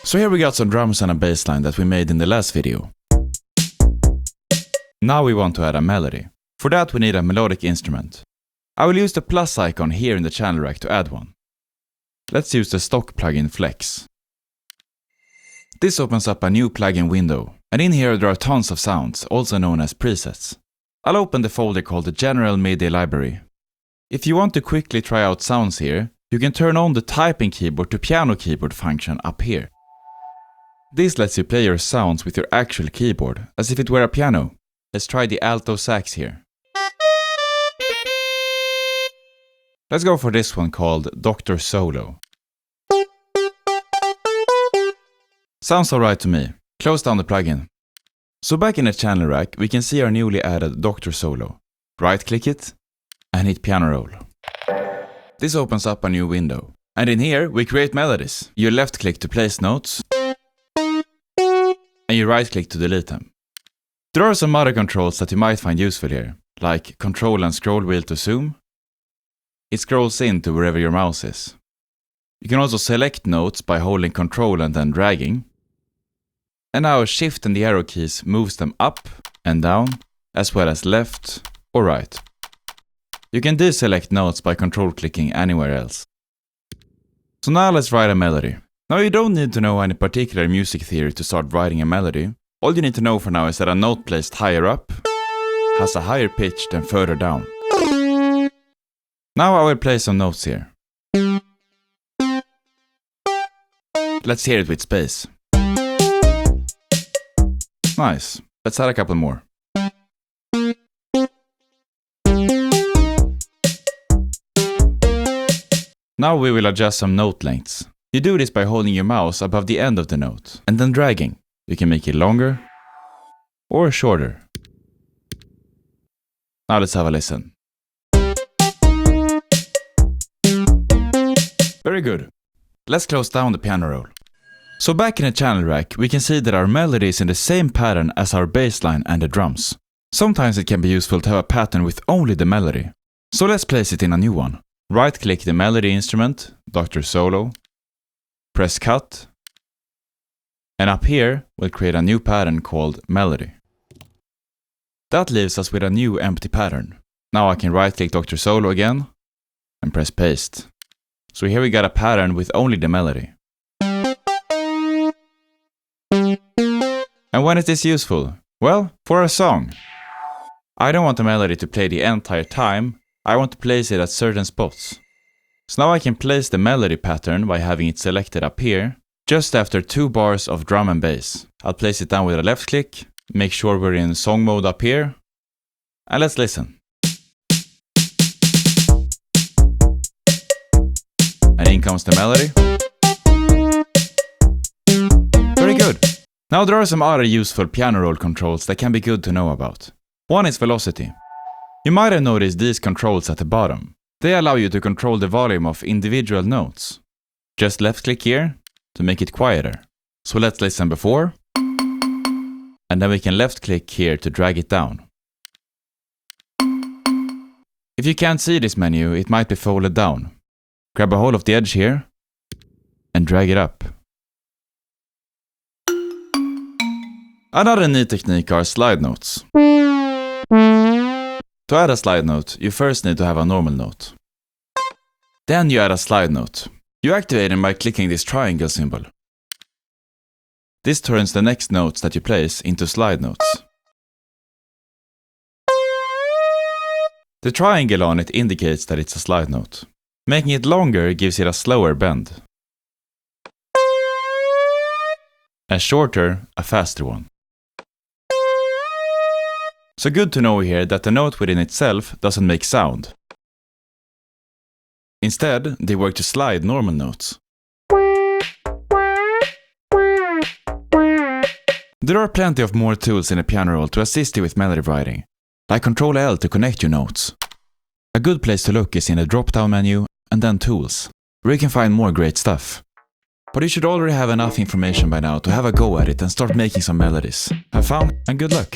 So here we got some drums and a bass line that we made in the last video. Now we want to add a melody. For that we need a melodic instrument. I will use the plus icon here in the channel rack to add one. Let's use the stock plugin Flex. This opens up a new plugin window, and in here there are tons of sounds, also known as presets. I'll open the folder called the General MIDI Library. If you want to quickly try out sounds here, you can turn on the typing keyboard to piano keyboard function up here. This lets you play your sounds with your actual keyboard, as if it were a piano. Let's try the alto sax here. Let's go for this one called Dr. Solo. Sounds alright to me. Close down the plugin. So back in the channel rack, we can see our newly added Dr. Solo. Right click it and hit piano roll. This opens up a new window. And in here, we create melodies. You left click to place notes and you right click to delete them. There are some other controls that you might find useful here, like control and scroll wheel to zoom. It scrolls in to wherever your mouse is. You can also select notes by holding control and then dragging. And now shift and the arrow keys moves them up and down, as well as left or right. You can deselect notes by control clicking anywhere else. So now let's write a melody. Now you don't need to know any particular music theory to start writing a melody. All you need to know for now is that a note placed higher up has a higher pitch than further down. Now I will play some notes here. Let's hear it with space. Nice. Let's add a couple more. Now we will adjust some note lengths. You do this by holding your mouse above the end of the note and then dragging. You can make it longer or shorter. Now let's have a listen. Very good. Let's close down the piano roll. So back in the channel rack, we can see that our melody is in the same pattern as our bass line and the drums. Sometimes it can be useful to have a pattern with only the melody. So let's place it in a new one. Right click the melody instrument, Dr. Solo, press cut, and up here we'll create a new pattern called melody. That leaves us with a new empty pattern. Now I can right click Dr. Solo again and press paste. So here we got a pattern with only the melody. And when is this useful? Well, for a song. I don't want the melody to play the entire time, I want to place it at certain spots. So now I can place the melody pattern by having it selected up here, just after 2 bars of drum and bass. I'll place it down with a left click, make sure we're in song mode up here, and let's listen. And in comes the melody. Very good. Now there are some other useful piano roll controls that can be good to know about. One is velocity. You might have noticed these controls at the bottom. They allow you to control the volume of individual notes. Just left click here to make it quieter. So let's listen before. And then we can left click here to drag it down. If you can't see this menu, it might be folded down. Grab a hold of the edge here and drag it up. Another neat technique are slide notes. To add a slide note, you first need to have a normal note. Then you add a slide note. You activate it by clicking this triangle symbol. This turns the next notes that you place into slide notes. The triangle on it indicates that it's a slide note. Making it longer gives it a slower bend. And shorter, a faster one. So good to know here that the note within itself doesn't make sound. Instead, they work to slide normal notes. There are plenty of more tools in the piano roll to assist you with melody writing, like Ctrl L to connect your notes. A good place to look is in the drop-down menu and then Tools, where you can find more great stuff. But you should already have enough information by now to have a go at it and start making some melodies. Have fun and good luck!